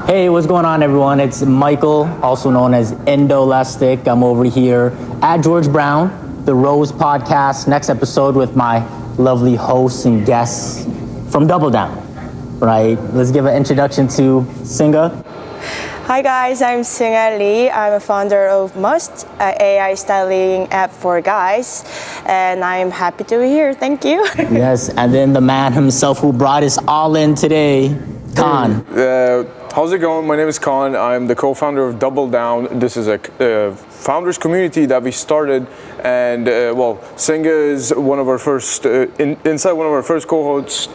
Hey, what's going on, everyone? It's Michael, also known as Endolastic. I'm over here at George Brown, the Rhoze podcast. Next episode with my lovely hosts and guests from Double Down. Right? Let's give an introduction to Seunga. Hi guys, I'm Seunga Lee. I'm a founder of Must, an AI styling app for guys, and I'm happy to be here. Thank you. Yes, and then the man himself who brought us all in today, Kaan. How's it going? My name is Kaan. I'm the co-founder of Double Down. This is a founders community that we started, and Seunga is one of our first inside one of our first cohorts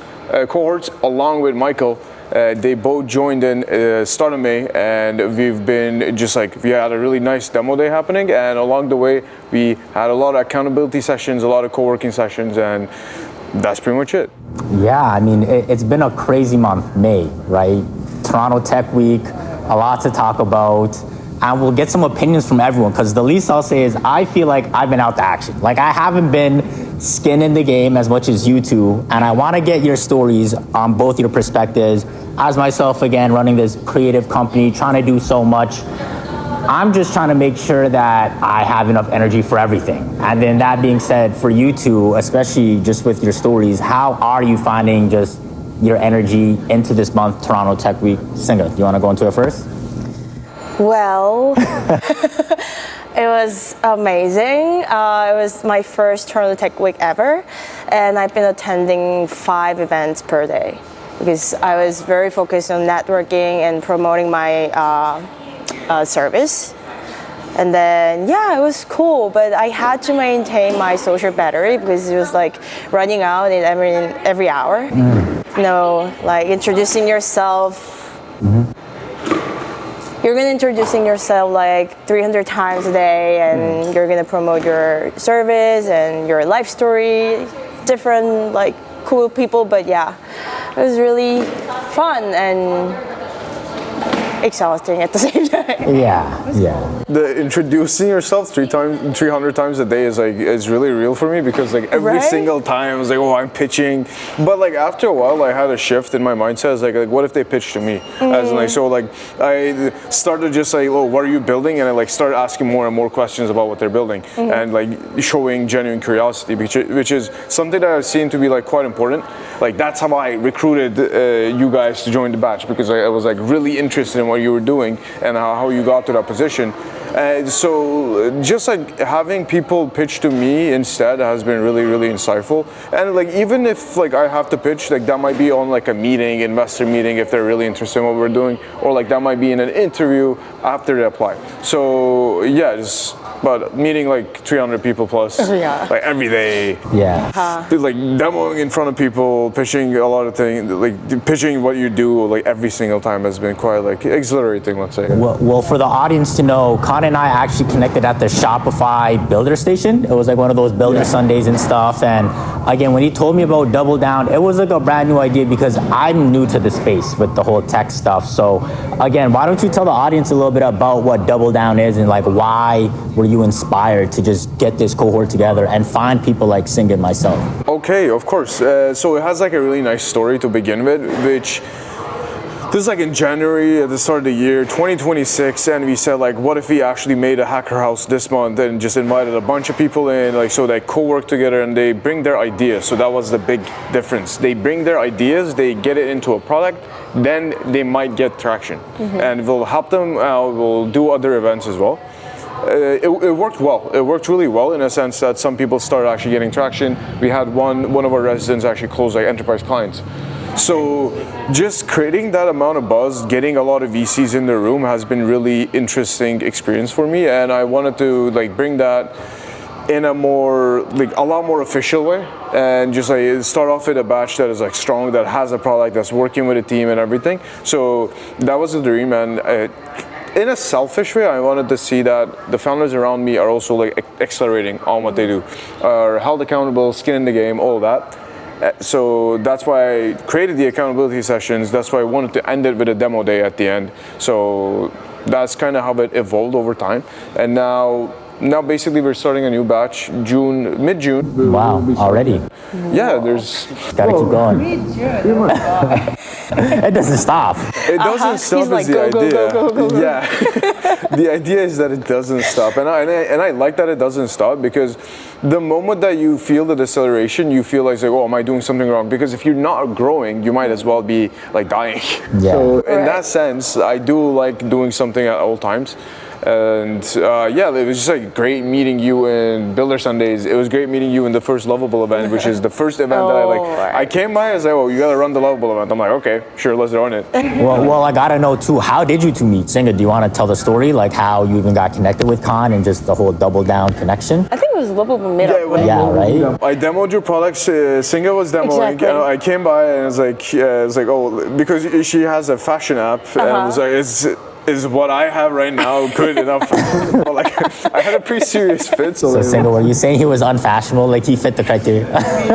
along with Michael. They both joined in start of May, and we've been we had a really nice demo day happening, and along the way we had a lot of accountability sessions, a lot of co-working sessions, and that's pretty much it. Yeah, I mean, it's been a crazy month, May, right? Toronto Tech Week, a lot to talk about, and we'll get some opinions from everyone, because the least I'll say is I feel like I've been out to action. Like, I haven't been skin in the game as much as you two, and I want to get your stories on both your perspectives. As myself, again, running this creative company, trying to do so much, I'm just trying to make sure that I have enough energy for everything. And then that being said, for you two, especially just with your stories, how are you finding just your energy into this month, Toronto Tech Week? Seunga, do you want to go into it first? Well, it was amazing. It was my first Toronto Tech Week ever, and I've been attending 5 events per day because I was very focused on networking and promoting my service. And then, yeah, it was cool, but I had to maintain my social battery because it was like running out in every hour. You know, like introducing yourself. You're gonna introducing yourself like 300 times a day, and you're gonna promote your service and your life story, different like cool people. But yeah, it was really fun and exhausting at the same time. Yeah. The introducing yourself 300 times a day is really real for me, because like every single time I was like, oh, I'm pitching, but like after a while I had a shift in my mindset. It's like what if they pitch to me? As in, like, so like I started just like, oh, what are you building? And I like started asking more and more questions about what they're building, and like showing genuine curiosity, which is something that I've seen to be like quite important. Like that's how I recruited you guys to join the batch, because I was like really interested in what you were doing and how you got to that position. So just like having people pitch to me instead has been really, really insightful. And like even if like I have to pitch, like that might be on like a meeting, investor meeting, if they're really interested in what we're doing, or like that might be in an interview after they apply. So yeah, but meeting like 300 people plus like every day. Yeah. Like demoing in front of people, pitching a lot of things, like pitching what you do like every single time has been quite like exhilarating, let's say. Well, for the audience to know, Kaan and I actually connected at the Shopify Builder Station. It was like one of those Builder Sundays and stuff. And again, when he told me about Double Down, it was like a brand new idea because I'm new to the space with the whole tech stuff. So again, why don't you tell the audience a little bit about what Double Down is, and like why were you inspired to just get this cohort together and find people like Seunga and myself? Okay, of course. So it has like a really nice story to begin with, which this is like in January at the start of the year 2026, and we said like, what if we actually made a hacker house this month and just invited a bunch of people in, like so they co-work together and they bring their ideas. So that was the big difference. They bring their ideas, they get it into a product, then they might get traction, and we'll help them out. We'll do other events as well. It worked well. It worked really well in a sense that some people started actually getting traction. We had one of our residents actually close like enterprise clients. So just creating that amount of buzz, getting a lot of VCs in the room has been really interesting experience for me, and I wanted to like bring that in a more like a lot more official way, and just like start off with a batch that is like strong, that has a product, that's working with a team and everything. So that was the dream, and in a selfish way, I wanted to see that the founders around me are also like accelerating on what they do, are held accountable, skin in the game, all that. So that's why I created the accountability sessions. That's why I wanted to end it with a demo day at the end. So that's kind of how it evolved over time. And now now basically we're starting a new batch mid-June. Wow, already. Yeah, there's Gotta keep going. It doesn't stop. it doesn't stop. He's like, is the go, go, idea. go, go, go. Yeah, the idea is that it doesn't stop, and I like that it doesn't stop, because the moment that you feel the deceleration, you feel like, oh, am I doing something wrong? Because if you're not growing, you might as well be like dying. Yeah. So in that sense, I do like doing something at all times. And yeah, it was just like great meeting you in Builder Sundays. It was great meeting you in the first Lovable event, which is the first event that I like. right. I came by and was like, oh, you gotta run the Lovable event. I'm like, okay, sure, let's run it. Well, I gotta know too. How did you two meet? Seunga, do you want to tell the story, like how you even got connected with Kaan and just the whole double down connection? I think it was Lovable Meetup. Right? Yeah, right. I demoed your products. Seunga was demoing. Exactly. And I came by and it's like, oh, because she has a fashion app, and I was like, is what I have right now good enough? Well, like, I had a pretty serious fit. So Seunga, were you saying he was unfashionable? Like he fit the criteria?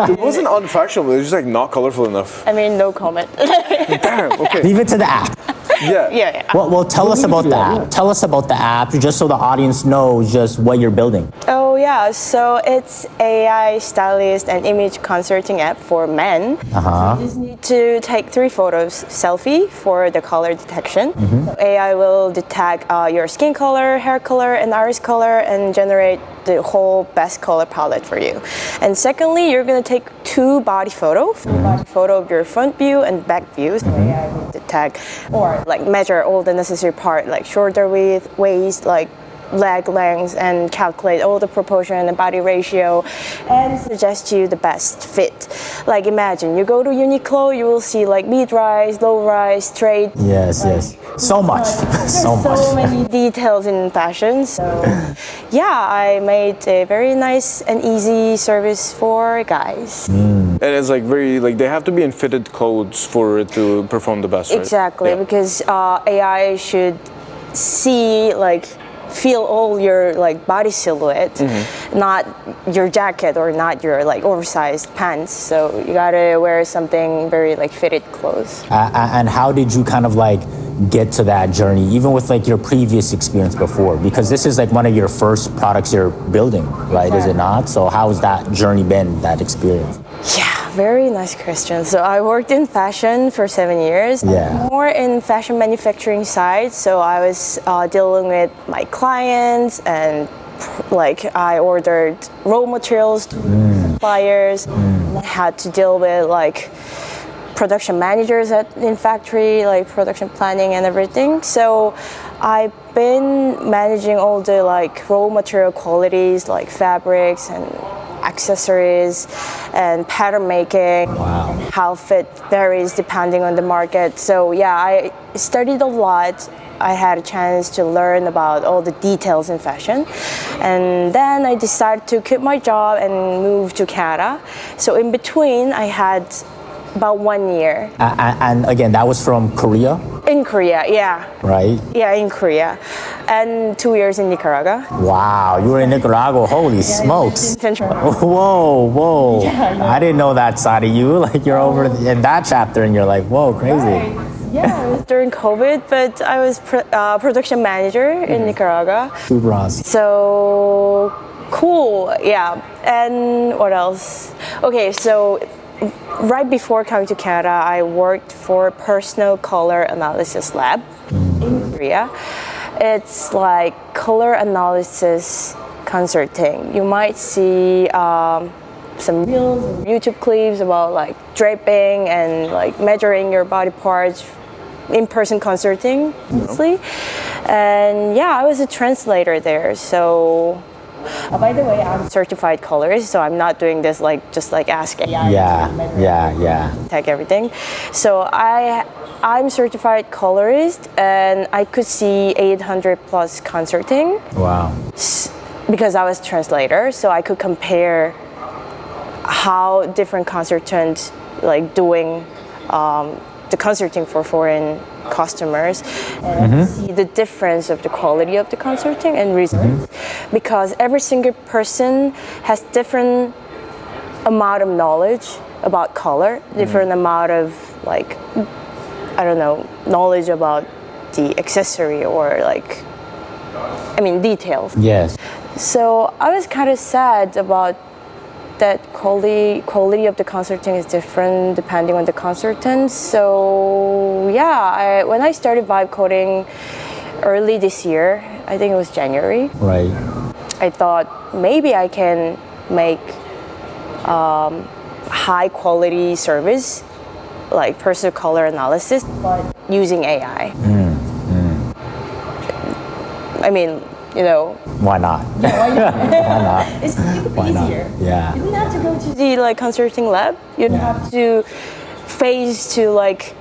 It wasn't unfashionable. It was just like not colorful enough. I mean, no comment. Damn. Okay. Leave it to the app. Yeah. yeah. Well, tell us about the app. Tell us about the app, just so the audience knows just what you're building. Oh yeah, so it's AI stylist and image consulting app for men. You just need to take 3 photos, selfie for the color detection. AI will detect your skin color, hair color, and iris color, and generate the whole best color palette for you. And secondly, you're gonna take 2 body photos, body photo of your front view and back views. AI will detect or like measure all the necessary part, like shoulder width, waist, like leg length, and calculate all the proportion and body ratio, and suggest you the best fit. Like imagine you go to Uniqlo, you will see like mid-rise, low-rise, straight. Yes. So much. So much. So many details in fashion. So yeah, I made a very nice and easy service for guys. And it's like very like they have to be in fitted clothes for it to perform the best. Right? Exactly, Yeah. because AI should see feel all your like body silhouette, not your jacket or not your like oversized pants. So you gotta wear something very like fitted clothes. And how did you kind of like get to that journey, even with like your previous experience before? Because this is like one of your first products you're building, right? Is it not? So how's that journey been, that experience? Yeah, very nice question. So I worked in fashion for 7 years. Yeah. More in fashion manufacturing side. So I was dealing with my clients, and like I ordered raw materials to suppliers. And I had to deal with like production managers in factory, like production planning and everything. So I've been managing all the like raw material qualities, like fabrics and accessories and pattern making. Wow. And how fit varies depending on the market. So yeah, I studied a lot. I had a chance to learn about all the details in fashion, and then I decided to quit my job and move to Canada. So in between, I had about 1 year. And again, that was from Korea, In Korea, yeah. right? Yeah, in Korea. And 2 years in Nicaragua. Wow, you were in Nicaragua. Holy smokes. Central. Whoa. I didn't know that side of you. Like you're over in that chapter and you're like, whoa, crazy. Yeah, it was during COVID, but I was production manager in Nicaragua. Super awesome. So cool, yeah. And what else? Okay, so right before coming to Canada, I worked for Personal Color Analysis Lab in Korea. It's like color analysis consulting. You might see some reels, YouTube clips about like draping and like measuring your body parts, in-person consulting, mostly. And yeah, I was a translator there. So by the way, I'm certified colorist, so I'm not doing this like just like ask AI. Yeah. Tech everything. So I'm certified colorist, and I could see 800 plus consulting Wow. because I was translator, so I could compare how different consultants like doing the consulting for foreign customers, and see the difference of the quality of the consulting and results, because every single person has different amount of knowledge about color, different amount of like, I don't know, knowledge about the accessory or like, I mean details. Yes. So I was kind of sad about that quality of the consulting is different depending on the consultant. So yeah, when I started vibe coding early this year, I think it was January. Right. I thought maybe I can make high quality service like personal color analysis, but using AI. I mean, you know. Why not? Why not? Why not? It's Why not? easier. Yeah. You didn't have to go to the like consulting lab. You didn't have to face to like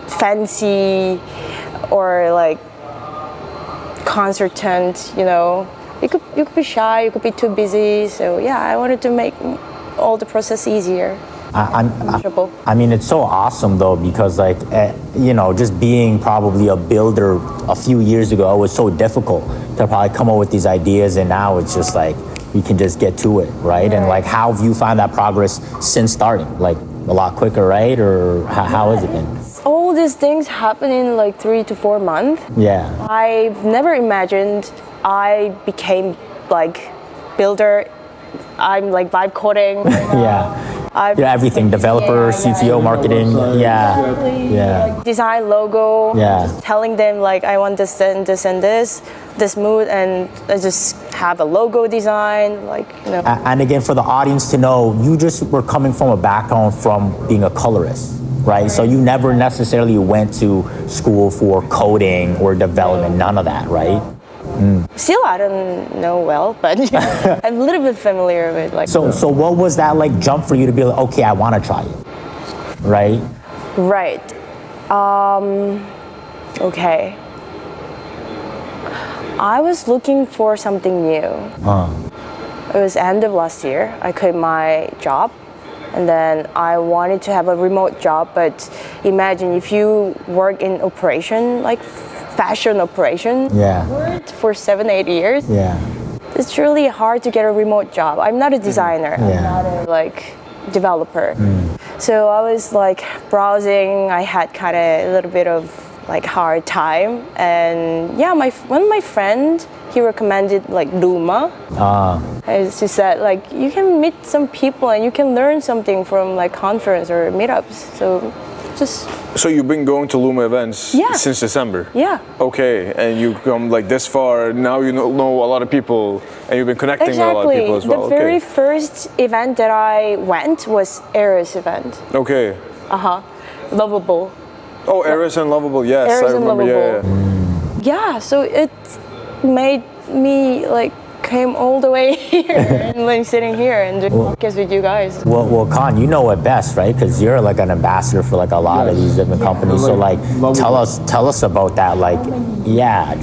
fancy or like consultant. You know, you could be shy. You could be too busy. So yeah, I wanted to make all the process easier. I mean, it's so awesome though, because like, you know, just being probably a builder a few years ago, it was so difficult to probably come up with these ideas, and now it's just like, we can just get to it, right? And like, how have you found that progress since starting? Like a lot quicker, right? Or how has it been? All these things happen in like 3 to 4 months. Yeah. I've never imagined I became like builder. I'm like vibe coding. Yeah. Everything, developer, CTO, marketing, Like design logo, just telling them like I want this and this and this mood, and I just have a logo design, like, you know. And again, for the audience to know, you just were coming from a background from being a colorist, right? So you never necessarily went to school for coding or development, none of that, right? Still, I don't know well, but I'm a little bit familiar with like. So what was that like jump for you to be like, okay, I want to try it, right? Right. Okay. I was looking for something new. It was end of last year. I quit my job, and then I wanted to have a remote job. But imagine if you work in operation, like fashion operation, for 7-8 years. Yeah. It's really hard to get a remote job. I'm not a designer. I'm not a like developer. So I was like browsing. I had kind of a little bit of like hard time, and yeah, one of my friend, he recommended like Luma. And she said like you can meet some people and you can learn something from like conference or meetups. So you've been going to Luma events since December? Yeah. Okay, and you come like this far, now you know a lot of people, and you've been connecting with a lot of people as well. The very first event that I went was Eris event. Okay. Lovable. Oh, Eris and Lovable, yes, Eris I remember, and yeah, so it made me like came all the way here and like sitting here and doing podcasts with you guys. Well, Kaan, you know it best, right? Because you're like an ambassador for like a lot of these different companies. So like, tell us about that. Like,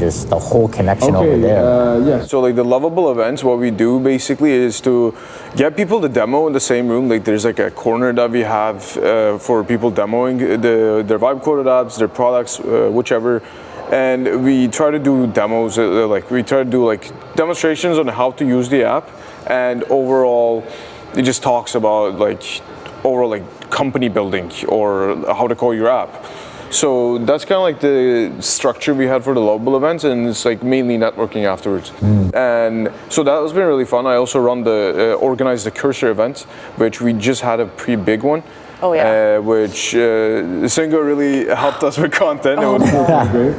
just the whole connection over there. So like the Lovable events, what we do basically is to get people to demo in the same room. Like there's like a corner that we have for people demoing their vibe coded apps, their products, whichever. And we try to do demos, we try to do like demonstrations on how to use the app, and overall, it just talks about like overall like company building or how to code your app. So that's kind of like the structure we had for the Lovable events, and it's like mainly networking afterwards. And so that has been really fun. I also organize the Cursor event, which we just had a pretty big one. Oh yeah. Which Seunga really helped us with content. It was really great.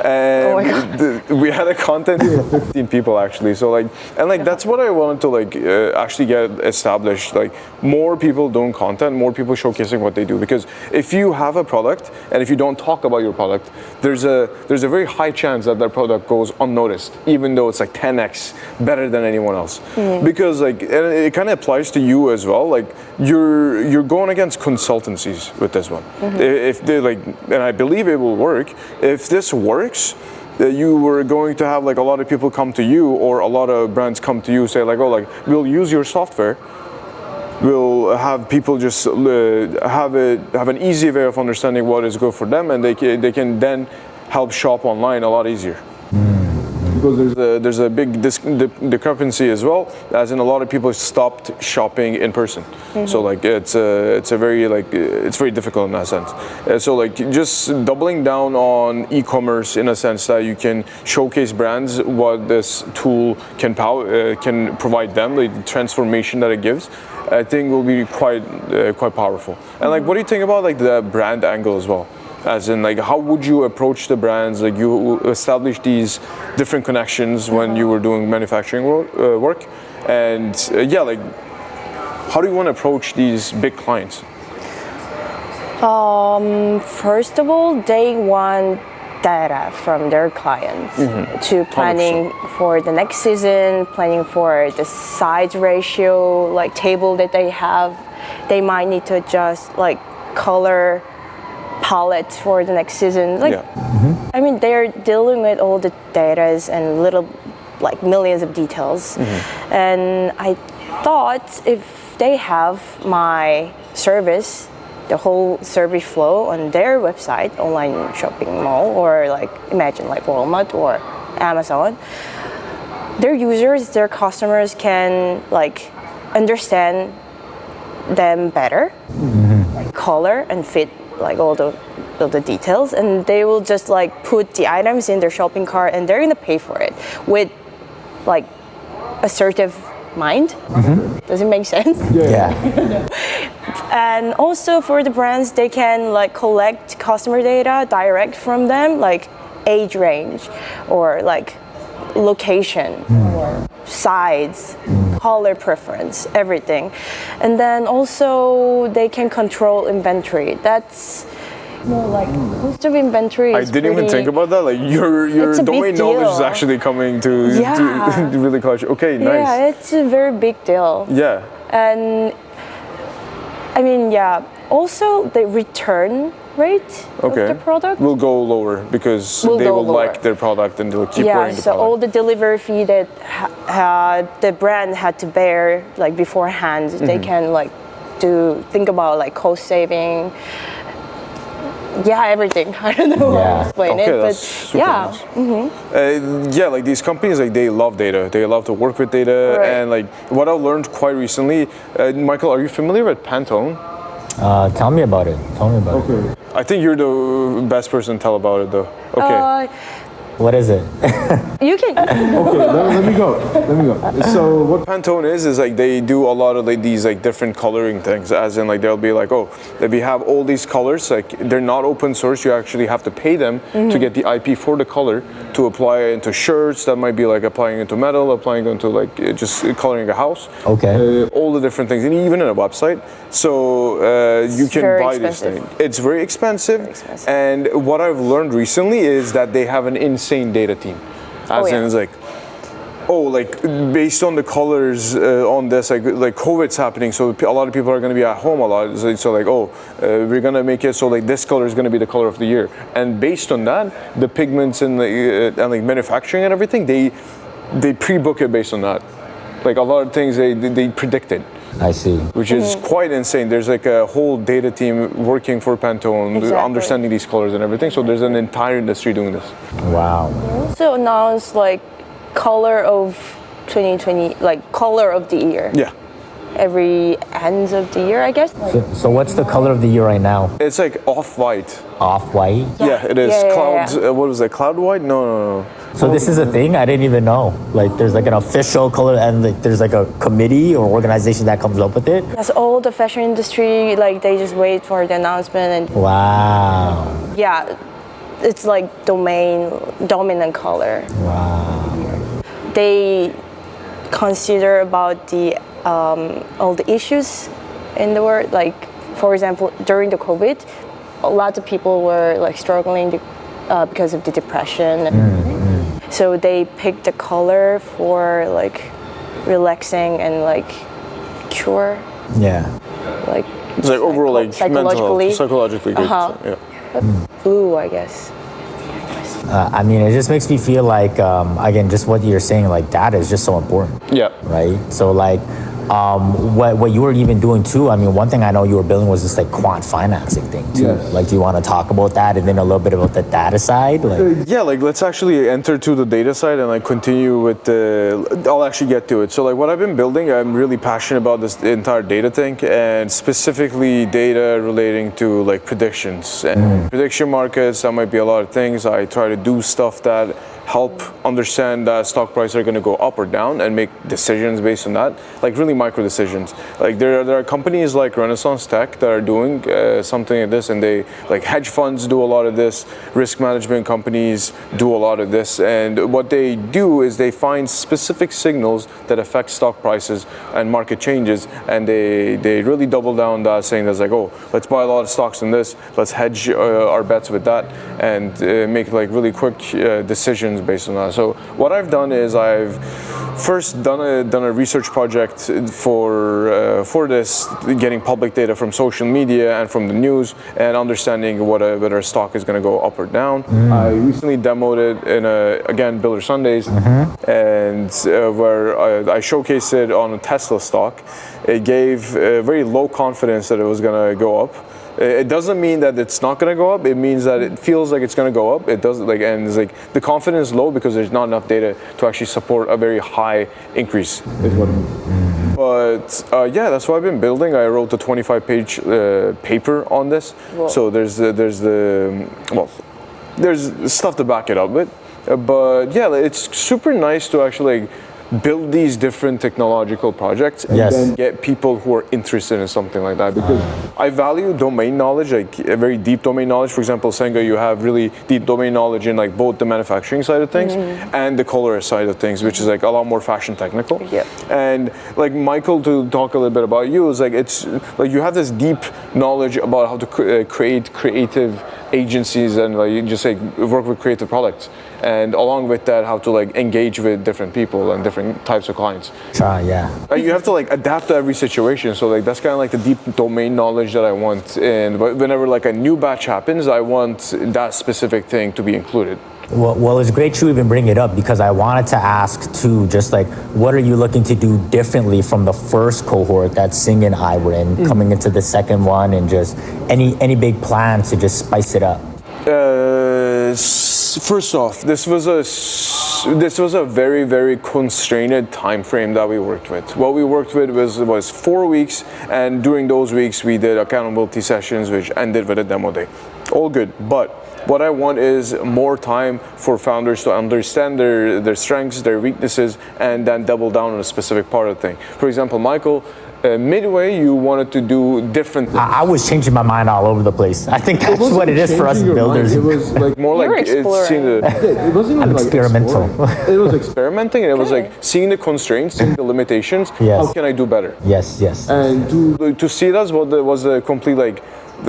And we had a content for 15 people actually. So that's what I wanted to actually get established. Like more people doing content, more people showcasing what they do. Because if you have a product and if you don't talk about your product, there's a very high chance that product goes unnoticed, even though it's like 10x better than anyone else. Because and it kind of applies to you as well. Like you're going against consultancies with this one. If they and I believe it will work. If this works, you were going to have like a lot of people come to you, or a lot of brands come to you, say we'll use your software. We'll have people just have an easy way of understanding what is good for them, and they can then help shop online a lot easier. because there's a big discrepancy as well, as in a lot of people stopped shopping in person. So like it's a very it's very difficult in that sense. So like just doubling down on e-commerce in a sense that you can showcase brands what this tool can provide them, the transformation that it gives, I think will be quite powerful. And like, what do you think about like the brand angle as well? As in, like, how would you approach the brands? Like, you establish these different connections when you were doing manufacturing work, and yeah, like, how do you want to approach these big clients? First of all, they want data from their clients to planning 100%. for the next season, planning for the size ratio, like table that they have. They might need to adjust like color palette for the next season. Like, I mean, they're dealing with all the data and little, like millions of details. And I thought if they have my service, the whole service flow on their website, online shopping mall, or like imagine like Walmart or Amazon, their users, their customers can like understand them better, color and fit, like all the details, and they will just like put the items in their shopping cart and they're gonna pay for it with like assertive mind. Does it make sense? Yeah. And also for the brands, they can like collect customer data direct from them, like age range or like location or size, color preference, everything. And then also they can control inventory. That's more like cost of inventory is I didn't even think about that. Like your It's a big domain knowledge is deal. actually coming to Yeah. really clutch. Okay, nice. Yeah, it's a very big deal. Yeah. And I mean, yeah, also the return rate of the product will go lower because Will they go will lower. like their product and they'll keep yeah, wearing the so product. all the delivery fee that the brand had to bear like beforehand, they can like think about like cost saving. Yeah, everything. I don't know how to explain it, but that's super yeah. nice. Yeah, like these companies, like they love data. They love to work with data, Right. and like what I learned quite recently. Michael, are you familiar with Pantone? Tell me about it. Tell me about it. I think you're the best person to tell about it, though. Okay. What is it? You can. Okay, let me go. So what? Pantone is like they do a lot of like these like different coloring things, as in like they'll be like, oh, if we have all these colors, like they're not open source, you actually have to pay them to get the IP for the color to apply into shirts. That might be like applying into metal, applying into like just coloring a house. Okay. All the different things, and even in a website. So you can very buy this expensive. thing. It's very expensive. And what I've learned recently is that they have an insane data team. As in, it's like, oh, like based on the colors on this, like COVID's happening, so a lot of people are going to be at home a lot. So like, oh, we're going to make it so like this color is going to be the color of the year. And based on that, the pigments and like manufacturing and everything, they pre-book it based on that. Like a lot of things they predict it. I see. Which is quite insane. There's like a whole data team working for Pantone, understanding these colors and everything. So there's an entire industry doing this. Wow. Also announced like color of 2020, like color of the year. Yeah. Every end of the year, I guess. So what's the color of the year right now? It's like off-white. Off-white? Yeah, it is. Yeah. Clouds. What was it? Cloud white? No. So this is a thing? I didn't even know. Like there's like an official color and like, there's like a committee or organization that comes up with it? That's all the fashion industry, like they just wait for the announcement and Wow. yeah, it's like dominant color. Wow. They consider about the all the issues in the world. Like for example, during the COVID, a lot of people were like struggling because of the depression. So they picked the color for like relaxing and like cure, Yeah. like It's like overall like psychologically. psychologically good. Uh-huh. So, yeah. Blue, I guess. I mean, it just makes me feel like, again, just what you're saying, like data is just so important, Yeah. right? So like, what you were even doing too. I mean, one thing I know you were building was this like quant financing thing too. Yes. Like, do you want to talk about that and then a little bit about the data side? Like, Yeah, like let's actually enter to the data side and like continue with the. I'll actually get to it. So like what I've been building, I'm really passionate about this entire data thing, and specifically data relating to like predictions and prediction markets. That might be a lot of things. I try to do stuff that help understand that stock prices are going to go up or down and make decisions based on that, like really micro decisions. Like there are companies like Renaissance Tech that are doing something like this, and they like hedge funds do a lot of this, risk management companies do a lot of this, and what they do is they find specific signals that affect stock prices and market changes, and they really double down that, saying that's like, oh, let's buy a lot of stocks in this, let's hedge our bets with that, and make like really quick decisions based on that. So what I've done is I've first done a research project for this, getting public data from social media and from the news, and understanding whether a stock is going to go up or down. I recently demoed it in again Builder Sundays, and where I showcased it on a Tesla stock. It gave very low confidence that it was going to go up. It doesn't mean that it's not going to go up. It means that it feels like it's going to go up. It doesn't, like, and it's like the confidence is low because there's not enough data to actually support a very high increase. Is what it means. But yeah, that's what I've been building. I wrote a 25-page paper on this. Whoa. So there's stuff to back it up with. But yeah, it's super nice to actually like build these different technological projects and Yes. then get people who are interested in something like that, because I value domain knowledge, like a very deep domain knowledge. For example, Seunga, you have really deep domain knowledge in like both the manufacturing side of things and the colorist side of things, which is like a lot more fashion technical. Yep. And like Michael, to talk a little bit about you, is like it's like you have this deep knowledge about how to create creative agencies and like you just like work with creative products, and along with that how to like engage with different people and different types of clients. try, yeah. You have to like adapt to every situation, so like that's kind of like the deep domain knowledge that I want, and whenever like a new batch happens, I want that specific thing to be included. Well, it's great you even bring it up, because I wanted to ask too, just like, what are you looking to do differently from the first cohort that Seunga and I were in, coming into the second one, and just any big plans to just spice it up? First off, this was a very, very constrained time frame that we worked with. What we worked with was 4 weeks, and during those weeks we did accountability sessions, which ended with a demo day. All good, but what I want is more time for founders to understand their strengths, their weaknesses, and then double down on a specific part of the thing. For example, Michael, midway you wanted to do different things. I was changing my mind all over the place. I think that's what it is for us Changing your mind. builders. It was like More You're like it's seeing the it wasn't even I'm like experimental. exploring. It was experimenting, and it was like seeing the constraints, seeing the limitations. Yes. How can I do better? Yes. and To see that was a complete like.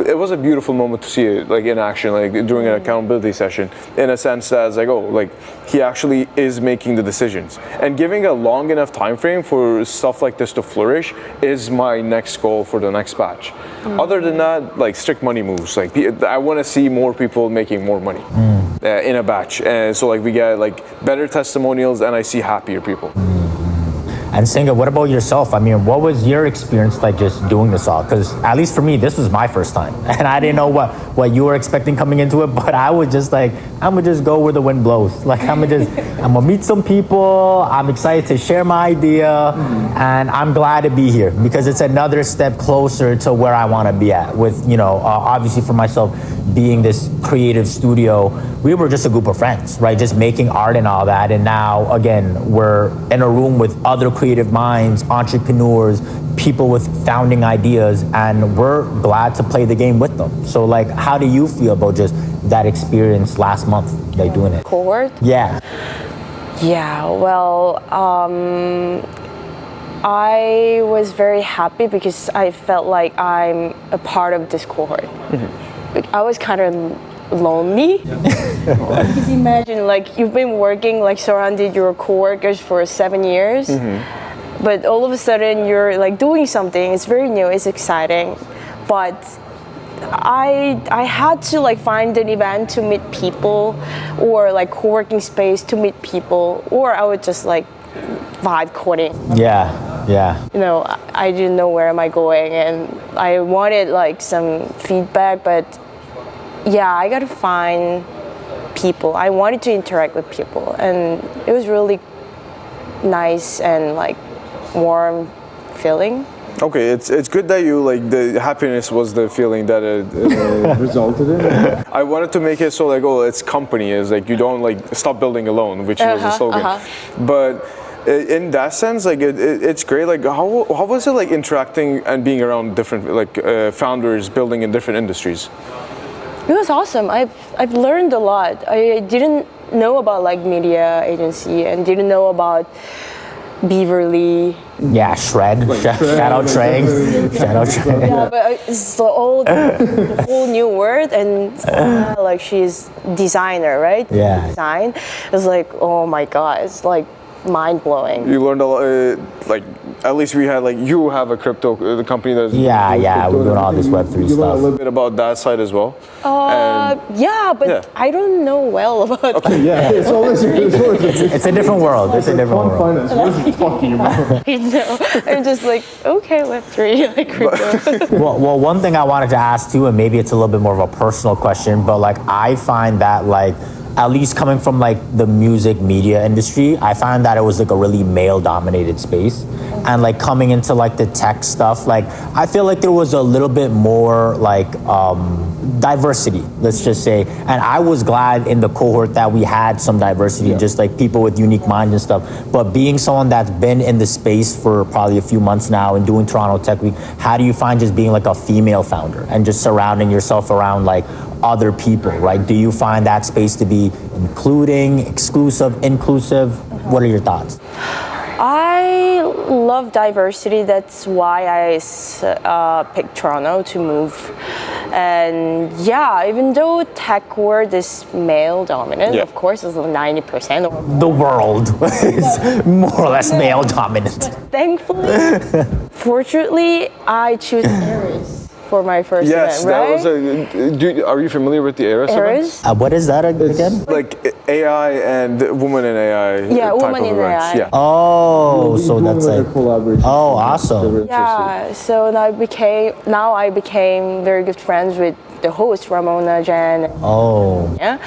It was a beautiful moment to see it like in action, like during an accountability session, in a sense that it's like, oh, like he actually is making the decisions, and giving a long enough time frame for stuff like this to flourish is my next goal for the next batch. Other than that, like strict money moves. Like I want to see more people making more money in a batch, and so like we get like better testimonials, and I see happier people. And Seunga, what about yourself? I mean, what was your experience like just doing this all? Because at least for me, this was my first time. And I didn't know what you were expecting coming into it, but I was just like, I'm gonna just go where the wind blows. Like I'm gonna meet some people, I'm excited to share my idea, and I'm glad to be here because it's another step closer to where I wanna be at with, obviously for myself, being this creative studio, we were just a group of friends, right? Just making art and all that. And now, again, we're in a room with other creative minds, entrepreneurs, people with founding ideas, and we're glad to play the game with them. So, like, how do you feel about just that experience last month, like doing it? Cohort? Yeah. Yeah, well, I was very happy because I felt like I'm a part of this cohort. I was kind of lonely. Because imagine, like, you've been working, like, surrounded your coworkers for 7 years, but all of a sudden you're, like, doing something. It's very new, it's exciting, but I had to, like, find an event to meet people, or, like, co-working space to meet people, or I would just, like, vibe coding. Yeah. Yeah. You know, I didn't know where am I going, and I wanted like some feedback, but yeah, I gotta find people. I wanted to interact with people, and it was really nice and like warm feeling. Okay, it's good that you like the happiness was the feeling that it Resulted in. I wanted to make it so like, oh, it's company is like you don't like stop building alone, which was the slogan. But in that sense, like it's great. Like how was it like interacting and being around different like founders building in different industries? It was awesome. I've learned a lot. I didn't know about like media agency and didn't know about Beaverly. Yeah, Shred. Shout out Trey. Shout out Trey. Yeah, but it's the whole new word, and like she's designer, right? Yeah. Design. It's like, oh my god, it's like mind blowing. You learned a lot. Like at least we had like you have a crypto the company that's Yeah, we're doing all this Web3 you learned a stuff. little bit about that side as well. Yeah, but I don't know well about. Yeah, it's always It's a different world. It's a different world. finance. What is he talking about? I know. I'm just like, okay, Web3, like crypto. Well, one thing I wanted to ask too, and maybe it's a little bit more of a personal question, but like I find that like, at least coming from like the music media industry, I find that it was like a really male dominated space. And like coming into like the tech stuff, like I feel like there was a little bit more like diversity, let's just say. And I was glad in the cohort that we had some diversity, just like people with unique minds and stuff. But being someone that's been in the space for probably a few months now and doing Toronto Tech Week, how do you find just being like a female founder and just surrounding yourself around like other people, right? Do you find that space to be including, exclusive, inclusive? What are your thoughts? I love diversity. That's why I picked Toronto to move. And yeah, even though tech world is male dominant, of course, it's 90%. The world is more or less male dominant. Thankfully, fortunately, I choose Aries for my first Yes, event, right? that was are you familiar with the Eris event? Aries? What is that again? Like AI and woman in AI. Yeah, type woman of in events. AI. Yeah. Oh, so that's like, collaboration. oh, awesome. Yeah, so now I became very good friends with the host, Ramona, Jen. Oh, Yeah,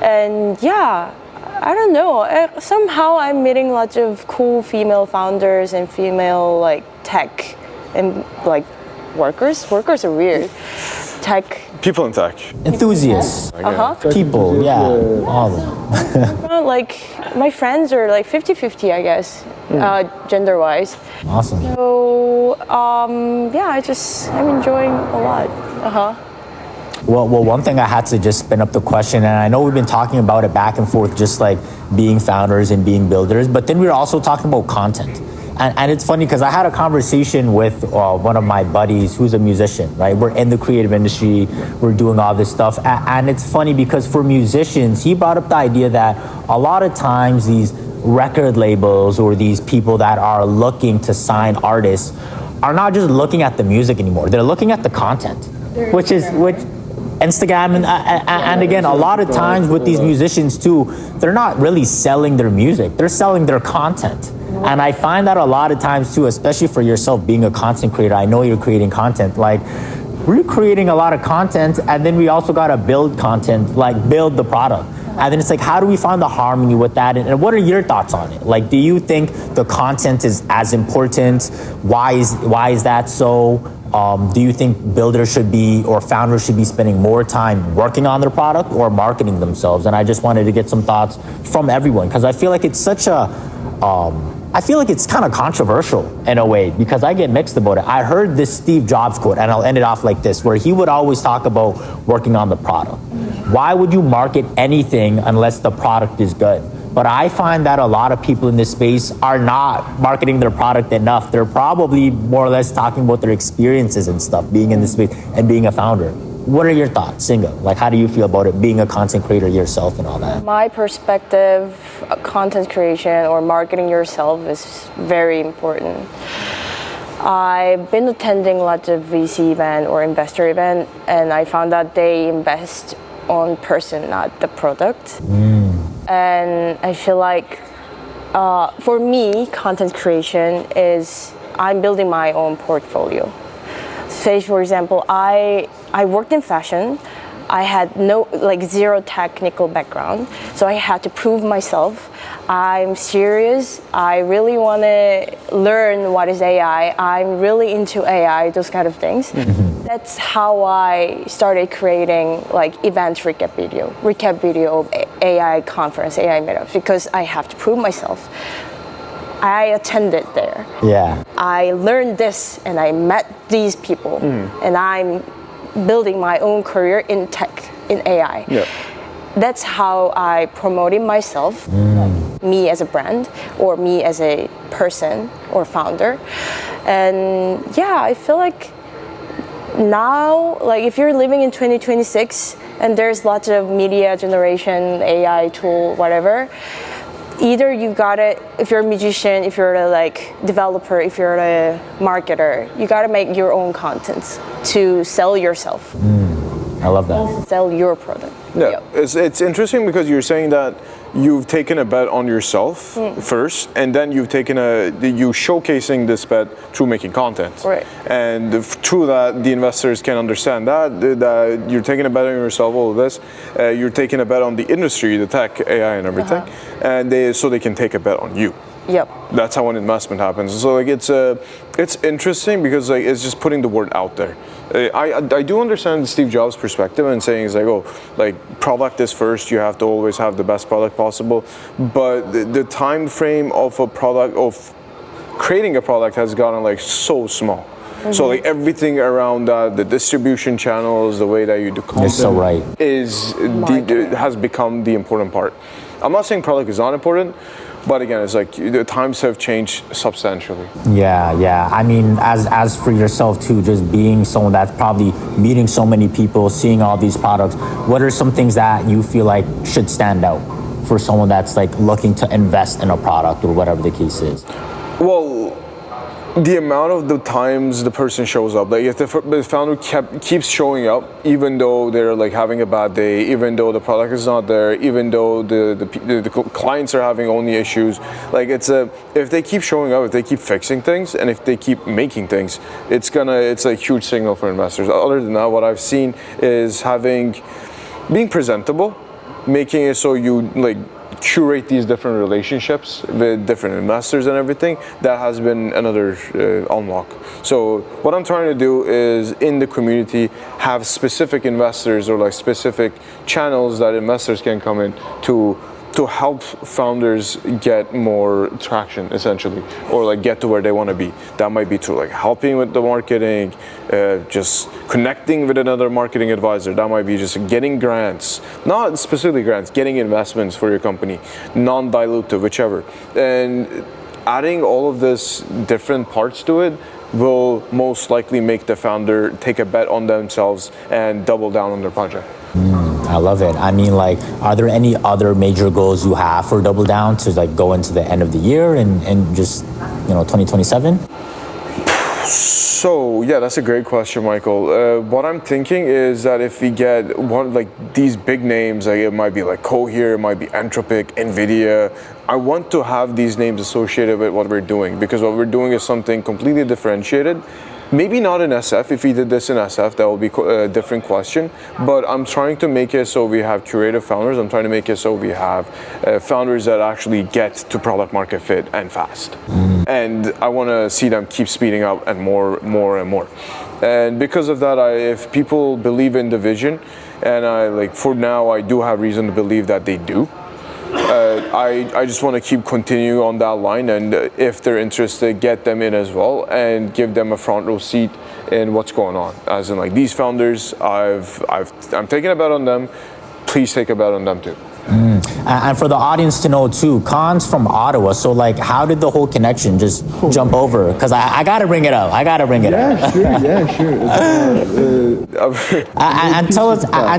and yeah, I don't know. Somehow I'm meeting lots of cool female founders and female like tech and like workers. Workers are weird. Tech. People in tech. enthusiasts, people, yeah, all of them. Like my friends are like 50-50, I guess, gender-wise. Awesome. So yeah, I'm enjoying a lot. Well, one thing I had to just spin up the question, and I know we've been talking about it back and forth, just like being founders and being builders, but then we were also talking about content. And it's funny because I had a conversation with one of my buddies who's a musician, right? We're in the creative industry, we're doing all this stuff. And it's funny because for musicians, he brought up the idea that a lot of times these record labels or these people that are looking to sign artists are not just looking at the music anymore, they're looking at the content, which Instagram and again, a lot of times with these musicians too, they're not really selling their music, they're selling their content. And I find that a lot of times too, especially for yourself being a content creator, I know you're creating content, like we're creating a lot of content and then we also gotta build content, like build the product. And then it's like, how do we find the harmony with that? And what are your thoughts on it? Like, do you think the content is as important? Why is that so? Do you think builders should be, or founders should be spending more time working on their product or marketing themselves? And I just wanted to get some thoughts from everyone, because I feel like it's such a, I feel like it's kind of controversial in a way, because I get mixed about it. I heard this Steve Jobs quote, and I'll end it off like this, where he would always talk about working on the product. Why would you market anything unless the product is good? But I find that a lot of people in this space are not marketing their product enough. They're probably more or less talking about their experiences and stuff, being in this space and being a founder. What are your thoughts, Seunga? Like, how do you feel about it, being a content creator yourself and all that? My perspective, content creation or marketing yourself is very important. I've been attending lots of VC event or investor event, and I found that they invest on person, not the product. And I feel like, for me, content creation is I'm building my own portfolio. Say, for example, I worked in fashion. I had zero technical background, so I had to prove myself. I'm serious. I really want to learn what is AI. I'm really into AI, those kind of things. That's how I started creating event recap video of AI conference, AI meetups, because I have to prove myself. I attended there. Yeah. I learned this and I met these people, and I'm building my own career in tech, in AI. Yeah. That's how I promoted myself, me as a brand or me as a person or founder. And yeah, I feel like now, if you're living in 2026 and there's lots of media generation, AI tool, whatever, either you got it, if you're a musician, if you're a developer, if you're a marketer, you got to make your own contents to sell yourself. I love that. Sell your product. Yeah, Yep. it's interesting because you're saying that you've taken a bet on yourself first, and then you showcasing this bet through making content. Right. And through that, the investors can understand that you're taking a bet on yourself, all of this. You're taking a bet on the industry, the tech, AI, and everything, and so they can take a bet on you. Yep. That's how an investment happens. So it's interesting because it's just putting the word out there. I do understand Steve Jobs' perspective and saying product is first. You have to always have the best product possible. But the time frame of a product, of creating a product, has gotten so small. So everything around that, the distribution channels, the way that you do content, You're so right. has become the important part. I'm not saying product is not important, but again, it's the times have changed substantially. Yeah. I mean, as for yourself too, just being someone that's probably meeting so many people, seeing all these products, what are some things that you feel like should stand out for someone that's looking to invest in a product or whatever the case is? Well, the amount of the times the person shows up, if the founder keeps showing up, even though they're having a bad day, even though the product is not there, even though the clients are having only issues, if they keep showing up, if they keep fixing things, and if they keep making things, it's a huge signal for investors. Other than that, what I've seen is being presentable, making it so you curate these different relationships with different investors and everything. That has been another unlock. So what I'm trying to do is in the community have specific investors or specific channels that investors can come in to help founders get more traction, essentially, or get to where they want to be. That might be through helping with the marketing, just connecting with another marketing advisor. That might be just getting grants, not specifically grants, getting investments for your company, non-dilutive, whichever. And adding all of this different parts to it will most likely make the founder take a bet on themselves and double down on their project. I love it. I mean, are there any other major goals you have for Double Down to go into the end of the year and just 2027? So yeah, that's a great question, Michael. What I'm thinking is that if we get these big names, it might be Cohort, it might be Anthropic, NVIDIA. I want to have these names associated with what we're doing, because what we're doing is something completely differentiated. Maybe not in SF. If we did this in SF, that would be a different question. But I'm trying to make it so we have curative founders. I'm trying to make it so we have founders that actually get to product market fit and fast. And I want to see them keep speeding up and more and more. And because of that, if people believe in the vision, and for now, I do have reason to believe that they do. I just want to keep continuing on that line, and if they're interested, get them in as well and give them a front row seat in what's going on. As in these founders, I'm taking a bet on them. Please take a bet on them too. And for the audience to know too, Kaan's from Ottawa, so how did the whole connection just jump over? Because I gotta bring it up. Yeah, sure. And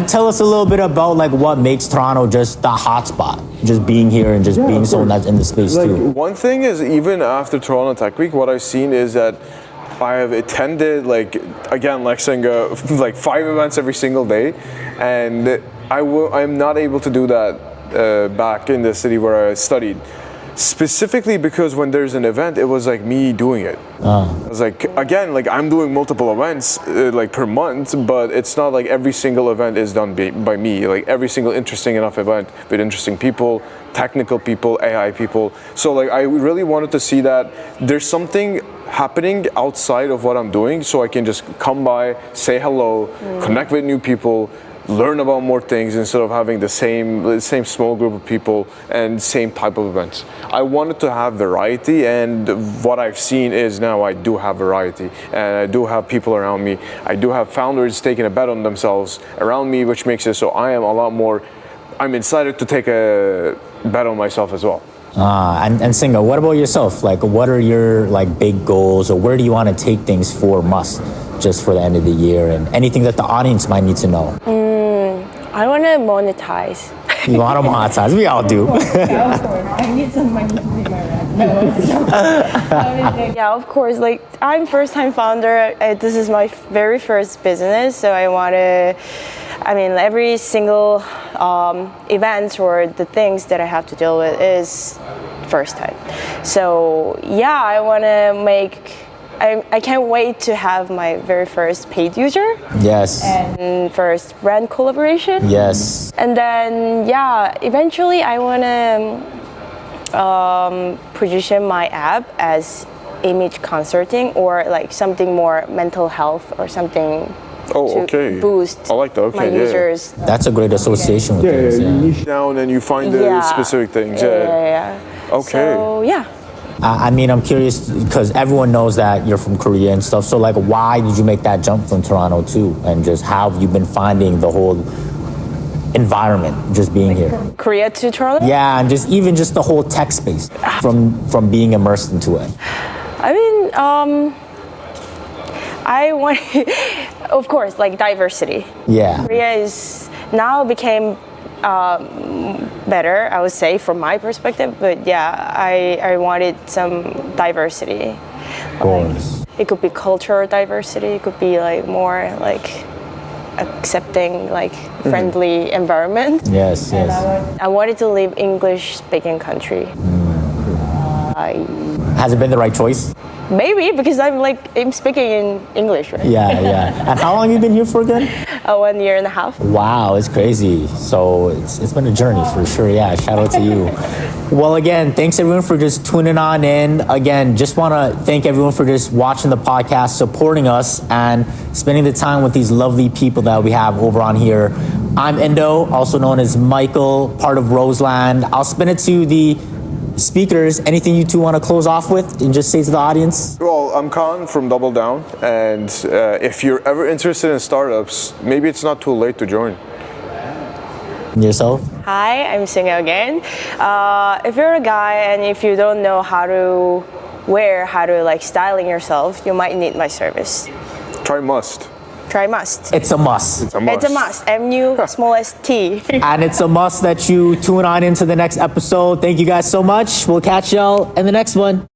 tell us a little bit about what makes Toronto just the hotspot, just being here and just being someone that's in the space too. One thing is, even after Toronto Tech Week, what I've seen is that I have attended again, Seunga, 5 events every single day, and I'm not able to do that back in the city where I studied. specifically because when there's an event, it was like me doing it. It was like, again, like I'm doing multiple events like per month, but it's not like every single event is done by me. Like every single interesting enough event with interesting people, technical people, AI people. So like I really wanted to see that there's something happening outside of what I'm doing, so I can just come by, say hello, connect with new people, learn about more things instead of having the same small group of people and same type of events. I wanted to have variety, and what I've seen is now I do have variety, and I do have people around me. I do have founders taking a bet on themselves around me, which makes it so I am a lot more, I'm excited to take a bet on myself as well. And Seunga, what about yourself? Like, what are your like big goals, or where do you want to take things for Must just for the end of the year, and anything that the audience might need to know? I want to monetize. You want to monetize? We all do. Yeah, of course. I need some money to pay my rent. No. Yeah, of course. Like, I'm first-time founder. This is my very first business, so I want to. I mean, every single event or the things that I have to deal with is first time. So yeah, I want to make. I can't wait to have my very first paid user. Yes. And first brand collaboration. Yes. And then yeah, eventually I want to position my app as image consulting or like something more mental health or something. Oh, to okay. boost I like that. Okay, my yeah. users. That's a great association with things. you Yeah. niche Down and you find the specific things. Yeah. Okay. So yeah. I mean, I'm curious because everyone knows that you're from Korea and stuff. So, like, why did you make that jump from Toronto too? And just how have you been finding the whole environment just being here? Korea to Toronto? Yeah, and just even just the whole tech space from being immersed into it. I mean, I want, of course, like diversity. Yeah. Korea is now became better, I would say, from my perspective. But yeah, I wanted some diversity. Of course. It could be cultural diversity. It could be like more like accepting, like friendly environment. Yes, yes. I wanted to live English-speaking country. Has it been the right choice? Maybe because I'm speaking in English, right? Yeah, yeah. And how long have you been here for again? 1 year and a half. Wow, it's crazy. So it's been a journey for sure. Yeah, shout out to you. Well, again, thanks everyone for just tuning on in. Again, just want to thank everyone for just watching the podcast, supporting us, and spending the time with these lovely people that we have over on here. I'm Indo, also known as Michael, part of Rhozeland. I'll spin it to the speakers. Anything you two want to close off with and just say to the audience? Well, I'm Kaan from Double Down, and if you're ever interested in startups, maybe it's not too late to join. Yourself? Hi, I'm Seunga again. If you're a guy and if you don't know how to like styling yourself, you might need my service. Try Must. Try Must. It's a must. It's a must. It's a must. MU_ST. And it's a must that you tune on into the next episode. Thank you guys so much. We'll catch y'all in the next one.